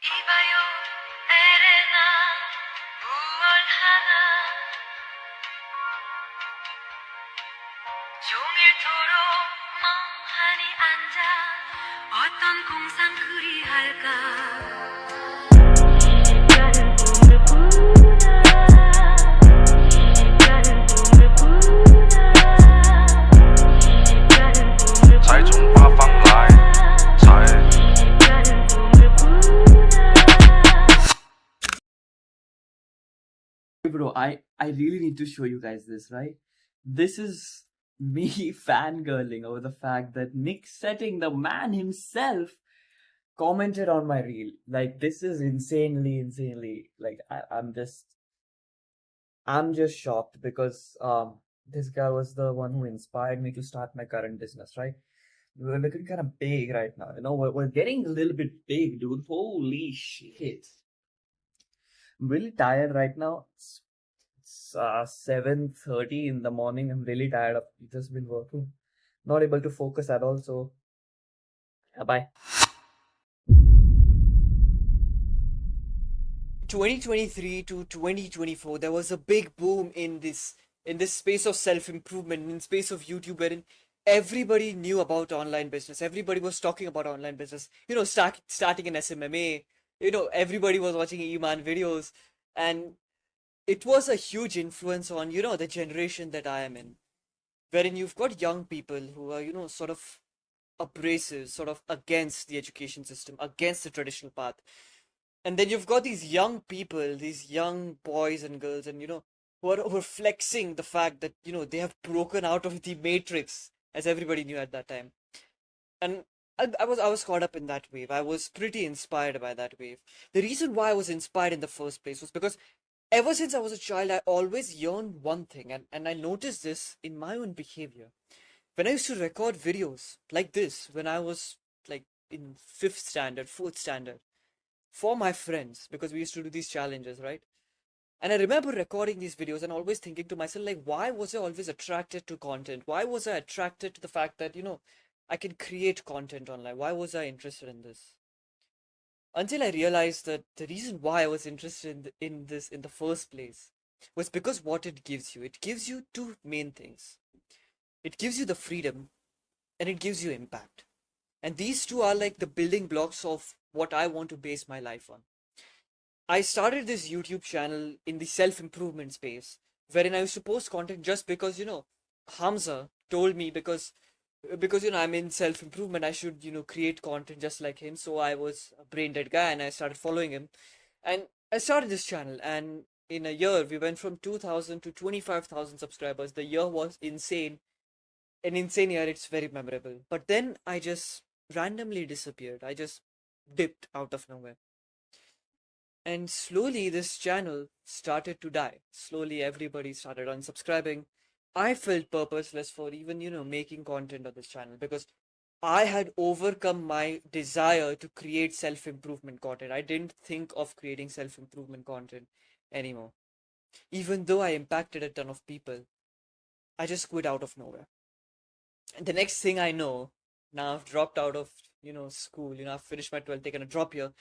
이봐요, 에레나, 무얼 하나. 종일토록 멍하니 앉아 어떤 공상 그리할까. 나는 꿈을 꾸나, 나는 꿈을 꾸나, 나는 꿈을 꾸나, 才从八方来，才 나는 꿈을 꾸나. Bro, I really need to show you guys this, right? This is me fangirling over the fact that Nick Setting, the man himself, commented on my reel. Like, this is insanely like I'm just shocked because this guy was the one who inspired me to start my current business, right? We're looking kind of big right now. You know, we're getting a little bit big, dude. Holy shit. I'm really tired right now. It's 7:30 in the morning. I'm really tired of just been working. Not able to focus at all. So, bye. 2023 to 2024, there was a big boom in this space of self-improvement, in space of YouTube, wherein everybody knew about online business. Everybody was talking about online business. You know, starting an SMMA. You know, everybody was watching Iman videos, and it was a huge influence on, you know, the generation that I am in, wherein you've got young people who are, you know, sort of abrasive, sort of against the education system, against the traditional path. And then you've got these young people, these young boys and girls, and, you know, who are flexing the fact that, you know, they have broken out of the matrix, as everybody knew at that time. And I was caught up in that wave. I was pretty inspired by that wave. The reason why I was inspired in the first place was because ever since I was a child, I always yearned one thing, and I noticed this in my own behavior. When I used to record videos like this, when I was like in fifth standard, fourth standard, for my friends, because we used to do these challenges, right? And I remember recording these videos and always thinking to myself, like, why was I always attracted to content? Why was I attracted to the fact that, you know, I can create content online? Why was I interested in this? Until I realized that the reason why I was interested in this in the first place was because what it gives you. It gives you two main things. It gives you the freedom and it gives you impact. And these two are like the building blocks of what I want to base my life on. I started this YouTube channel in the self-improvement space, wherein I used to post content just because, you know, Hamza told me because you know I'm in self-improvement, I should, you know, create content just like him. So I was a brain dead guy and I started following him. And I started this channel, and in a year we went from 2,000 to 25,000 subscribers. The year was insane. An insane year, it's very memorable. But then I just randomly disappeared. I just dipped out of nowhere. And slowly this channel started to die. Slowly everybody started unsubscribing. I felt purposeless for even, you know, making content on this channel because I had overcome my desire to create self-improvement content. I didn't think of creating self-improvement content anymore. Even though I impacted a ton of people, I just quit out of nowhere. And the next thing I know, now I've dropped out of, you know, school, you know, I've finished my 12th, taken a drop year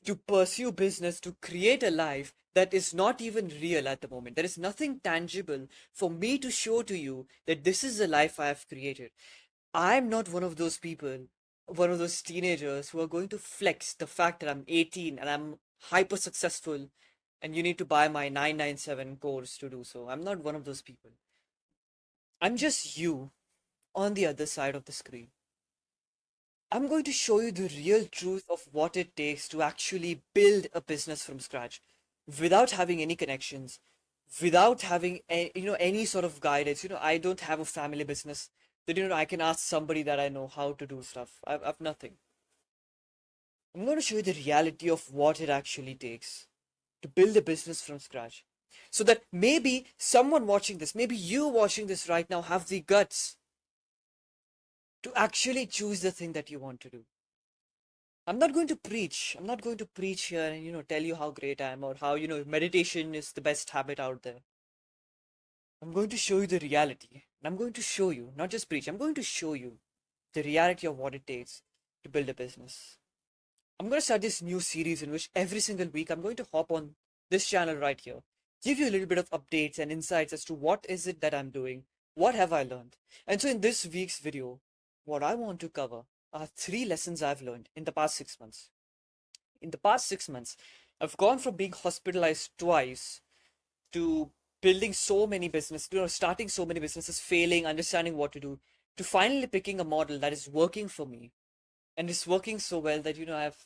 to pursue business, to create a life that is not even real at the moment. There is nothing tangible for me to show to you that this is the life I have created. I'm not one of those people, one of those teenagers who are going to flex the fact that I'm 18 and I'm hyper successful and you need to buy my 997 course to do so. I'm not one of those people. I'm just you on the other side of the screen. I'm going to show you the real truth of what it takes to actually build a business from scratch without having any connections, without having you know, any sort of guidance. You know, I don't have a family business that, you know, I can ask somebody that I know how to do stuff. I've nothing. I'm going to show you the reality of what it actually takes to build a business from scratch. So that maybe someone watching this, maybe you watching this right now, have the guts to actually choose the thing that you want to do. I'm not going to preach. I'm not going to preach here and, you know, tell you how great I am or how, you know, meditation is the best habit out there. I'm going to show you the reality. And I'm going to show you, not just preach, I'm going to show you the reality of what it takes to build a business. I'm going to start this new series in which every single week I'm going to hop on this channel right here, give you a little bit of updates and insights as to what is it that I'm doing, what have I learned. And so in this week's video, what I want to cover are 3 lessons I've learned in the past 6 months. In the past 6 months, I've gone from being hospitalized twice to building so many businesses, starting so many businesses, failing, understanding what to do, to finally picking a model that is working for me. And it's working so well that, I have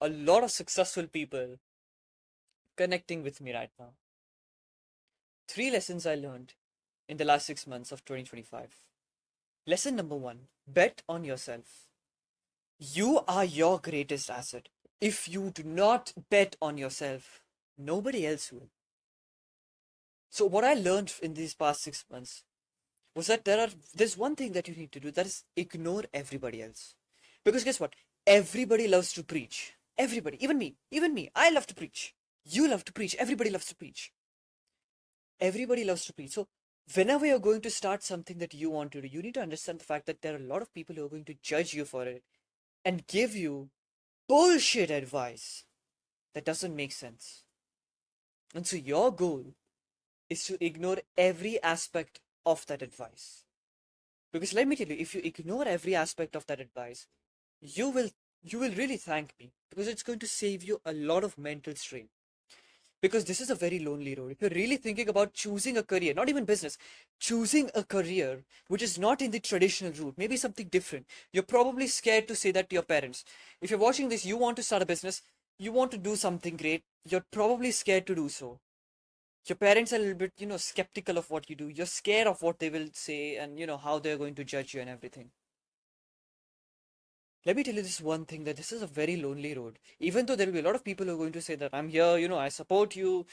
a lot of successful people connecting with me right now. 3 lessons I learned in the last 6 months of 2025. Lesson number 1, bet on yourself. You are your greatest asset. If you do not bet on yourself, nobody else will. So what I learned in these past 6 months was that there's one thing that you need to do, that is ignore everybody else. Because guess what? Everybody loves to preach. Everybody, even me, I love to preach. You love to preach. Everybody loves to preach. Everybody loves to preach. So whenever you're going to start something that you want to do, you need to understand the fact that there are a lot of people who are going to judge you for it and give you bullshit advice that doesn't make sense. And so your goal is to ignore every aspect of that advice. Because let me tell you, if you ignore every aspect of that advice, you will really thank me, because it's going to save you a lot of mental strain. Because this is a very lonely road. If you're really thinking about choosing a career, not even business, choosing a career which is not in the traditional route, maybe something different, you're probably scared to say that to your parents. If you're watching this, you want to start a business, you want to do something great, you're probably scared to do so. Your parents are a little bit, skeptical of what you do. You're scared of what they will say and, how they're going to judge you and everything. Let me tell you this one thing, that this is a very lonely road. Even though there will be a lot of people who are going to say that I'm here, I support you,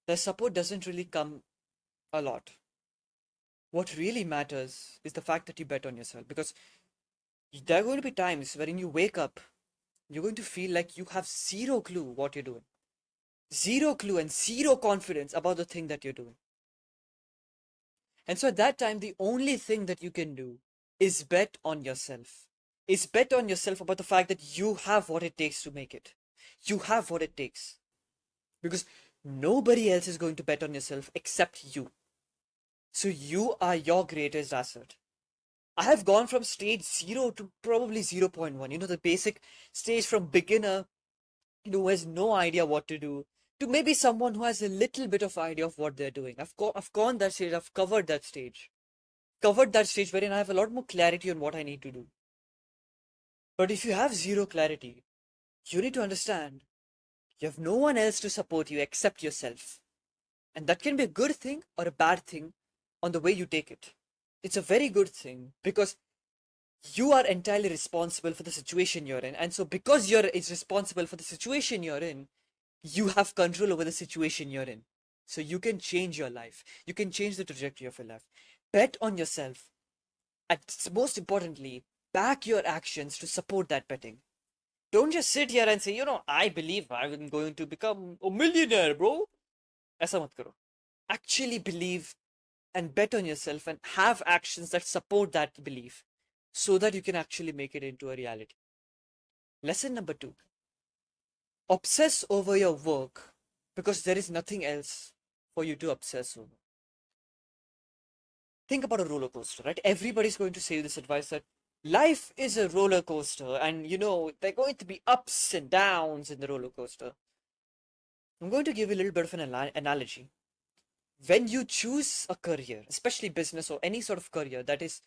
the support doesn't really come a lot. What really matters is the fact that you bet on yourself, because there are going to be times wherein you wake up, you're going to feel like you have zero clue what you're doing. Zero clue and zero confidence about the thing that you're doing. And so at that time, the only thing that you can do is bet on yourself. Is bet on yourself about the fact that you have what it takes to make it. You have what it takes. Because nobody else is going to bet on yourself except you. So you are your greatest asset. I have gone from stage 0 to probably 0.1. The basic stage, from beginner, who has no idea what to do, to maybe someone who has a little bit of idea of what they're doing. I've gone that stage, I've covered that stage. Covered that stage wherein I have a lot more clarity on what I need to do. But if you have zero clarity, you need to understand you have no one else to support you except yourself. And that can be a good thing or a bad thing on the way you take it. It's a very good thing because you are entirely responsible for the situation you're in. And so because you're responsible for the situation you're in, you have control over the situation you're in. So you can change your life. You can change the trajectory of your life. Bet on yourself. And most importantly, back your actions to support that betting. Don't just sit here and say, I believe I'm going to become a millionaire, bro. Aisa mat karo. Actually believe and bet on yourself and have actions that support that belief so that you can actually make it into a reality. Lesson number 2. Obsess over your work because there is nothing else for you to obsess over. Think about a roller coaster, right? Everybody's going to say this advice that life is a roller coaster and there are going to be ups and downs in the roller coaster. I'm going to give you a little bit of an analogy. When you choose a career, especially business or any sort of career that is,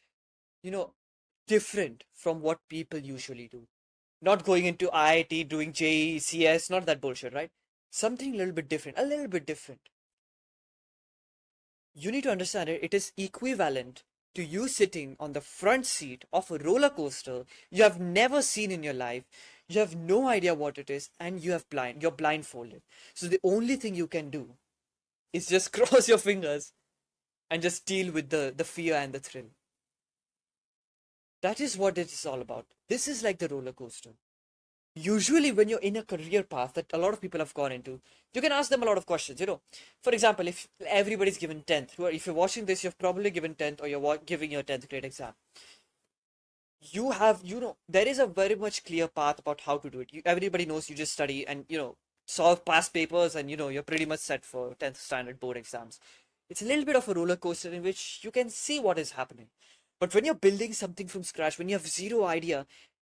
different from what people usually do. Not going into IIT, doing JEE, CS, not that bullshit, right? Something a little bit different, You need to understand it. It is equivalent to you sitting on the front seat of a roller coaster you have never seen in your life. You have no idea what it is and you're blindfolded. So the only thing you can do is just cross your fingers and just deal with the fear and the thrill. That is what it is all about. This is like the roller coaster. Usually when you're in a career path that a lot of people have gone into, you can ask them a lot of questions. For example, if everybody's given 10th, if you're watching this, you've probably given 10th or you're giving your 10th grade exam. there is a very much clear path about how to do it. Everybody knows you just study and, solve past papers and, you're pretty much set for 10th standard board exams. It's a little bit of a roller coaster in which you can see what is happening. But when you're building something from scratch, when you have zero idea,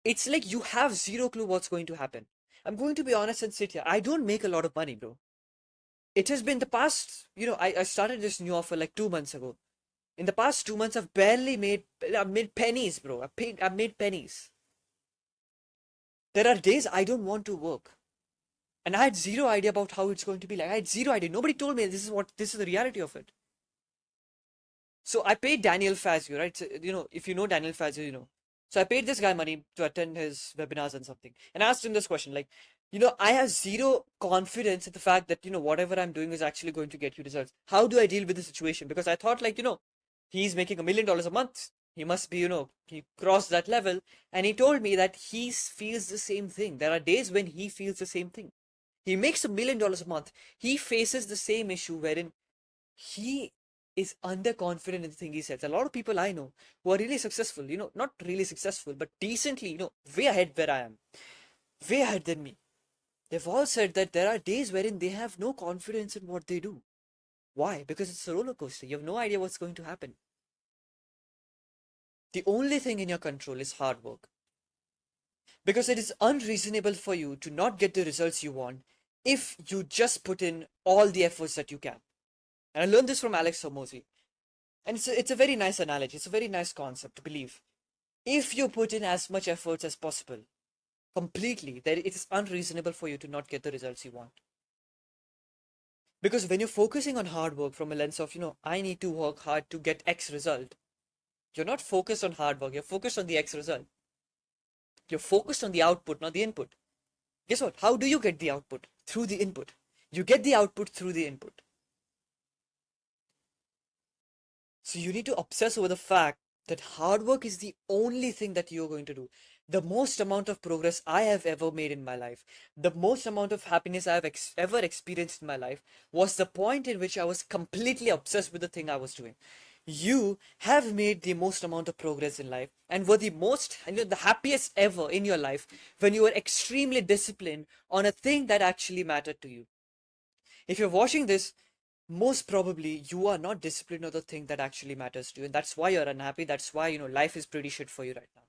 it's like you have zero clue what's going to happen. I'm going to be honest and sit here. I don't make a lot of money, bro. It has been the past, I started this new offer like 2 months ago. In the past 2 months, I've made pennies, bro. I've made pennies. There are days I don't want to work. And I had zero idea about how it's going to be like. I had zero idea. Nobody told me this is the reality of it. So I paid Daniel Fazio, right? So, if you know Daniel Fazio, you know. So I paid this guy money to attend his webinars and something. And I asked him this question, like, I have zero confidence in the fact that, whatever I'm doing is actually going to get you results. How do I deal with the situation? Because I thought, like, he's making $1 million a month. He must be, he crossed that level. And he told me that he feels the same thing. There are days when he feels the same thing. He makes $1 million a month. He faces the same issue wherein he is underconfident in the thing he says. A lot of people I know who are really successful, not really successful, but decently, way ahead where I am, way ahead than me. They've all said that there are days wherein they have no confidence in what they do. Why? Because it's a roller coaster. You have no idea what's going to happen. The only thing in your control is hard work. Because it is unreasonable for you to not get the results you want if you just put in all the efforts that you can. And I learned this from Alex Hormozy. And it's a very nice analogy. It's a very nice concept to believe. If you put in as much efforts as possible, completely, then it is unreasonable for you to not get the results you want. Because when you're focusing on hard work from a lens of, I need to work hard to get X result, you're not focused on hard work. You're focused on the X result. You're focused on the output, not the input. Guess what? How do you get the output? Through the input. You get the output through the input. So you need to obsess over the fact that hard work is the only thing that you're going to do. The most amount of progress I have ever made in my life, the most amount of happiness I have ever experienced in my life was the point in which I was completely obsessed with the thing I was doing. You have made the most amount of progress in life and were the happiest ever in your life when you were extremely disciplined on a thing that actually mattered to you. If you're watching this, most probably you are not disciplined on the thing that actually matters to you, and that's why you're unhappy. That's why life is pretty shit for you right now.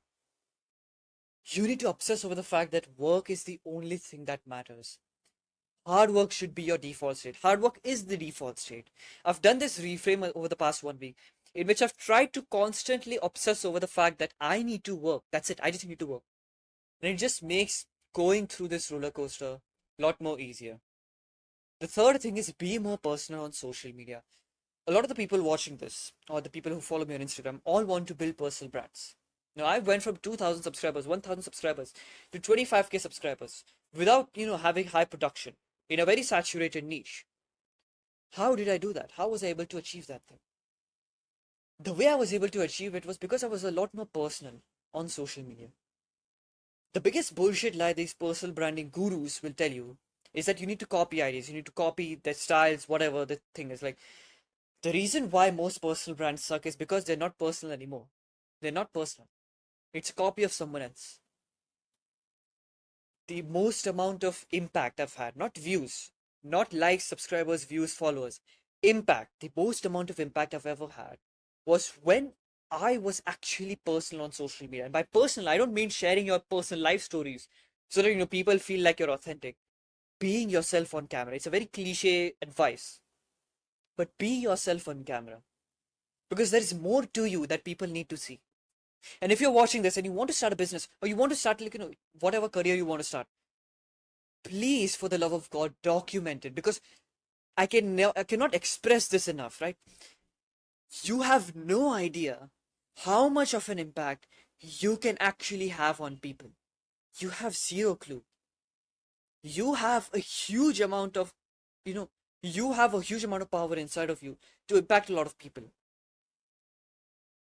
You need to obsess over the fact that work is the only thing that matters. Hard work should be your default state. Hard work is the default state. I've done this reframe over the past 1 week in which I've tried to constantly obsess over the fact that I need to work. That's it. I just need to work. And it just makes going through this roller coaster a lot more easier. The third thing is be more personal on social media. A lot of the people watching this, or the people who follow me on Instagram, all want to build personal brands. Now, I went from 2,000 subscribers, 1,000 subscribers to 25K subscribers without, having high production in a very saturated niche. How did I do that? How was I able to achieve that thing? The way I was able to achieve it was because I was a lot more personal on social media. The biggest bullshit lie these personal branding gurus will tell you is that you need to copy ideas, you need to copy their styles, whatever the thing is. Like, the reason why most personal brands suck is because they're not personal anymore. They're not personal. It's a copy of someone else. The most amount of impact I've had, not views, not likes, subscribers, views, followers, impact, the most amount of impact I've ever had was when I was actually personal on social media. And by personal, I don't mean sharing your personal life stories so that, people feel like you're authentic. Being yourself on camera. It's a very cliche advice. But be yourself on camera. Because there is more to you that people need to see. And if you're watching this and you want to start a business or you want to start, whatever career you want to start, please, for the love of God, document it. Because I cannot express this enough, right? You have no idea how much of an impact you can actually have on people. You have zero clue. You have a huge amount of, you have a huge amount of power inside of you to impact a lot of people.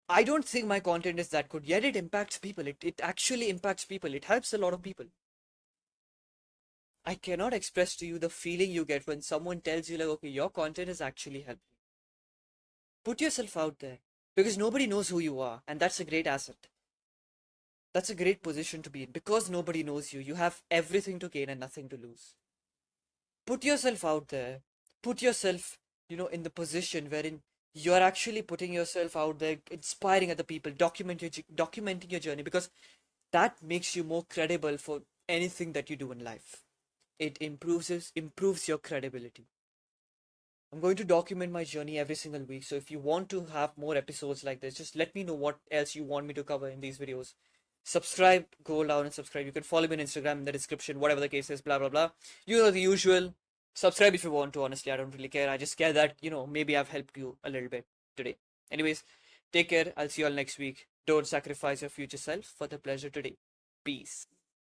I don't think my content is that good, yet it impacts people. It actually impacts people. It helps a lot of people. I cannot express to you the feeling you get when someone tells you, like, okay, your content has actually helped me. Put yourself out there because nobody knows who you are, and that's a great asset. That's a great position to be in because nobody knows you. You have everything to gain and nothing to lose. Put yourself out there. Put yourself, in the position wherein you're actually putting yourself out there, inspiring other people, documenting your journey because that makes you more credible for anything that you do in life. It improves your credibility. I'm going to document my journey every single week. So if you want to have more episodes like this, just let me know what else you want me to cover in these videos. Subscribe, go down and subscribe. You can follow me on Instagram in the description, whatever the case is, blah blah blah. You know the usual. Subscribe if you want to, honestly. I don't really care. I just care that, maybe I've helped you a little bit today. Anyways, take care. I'll see you all next week. Don't sacrifice your future self for the pleasure today. Peace.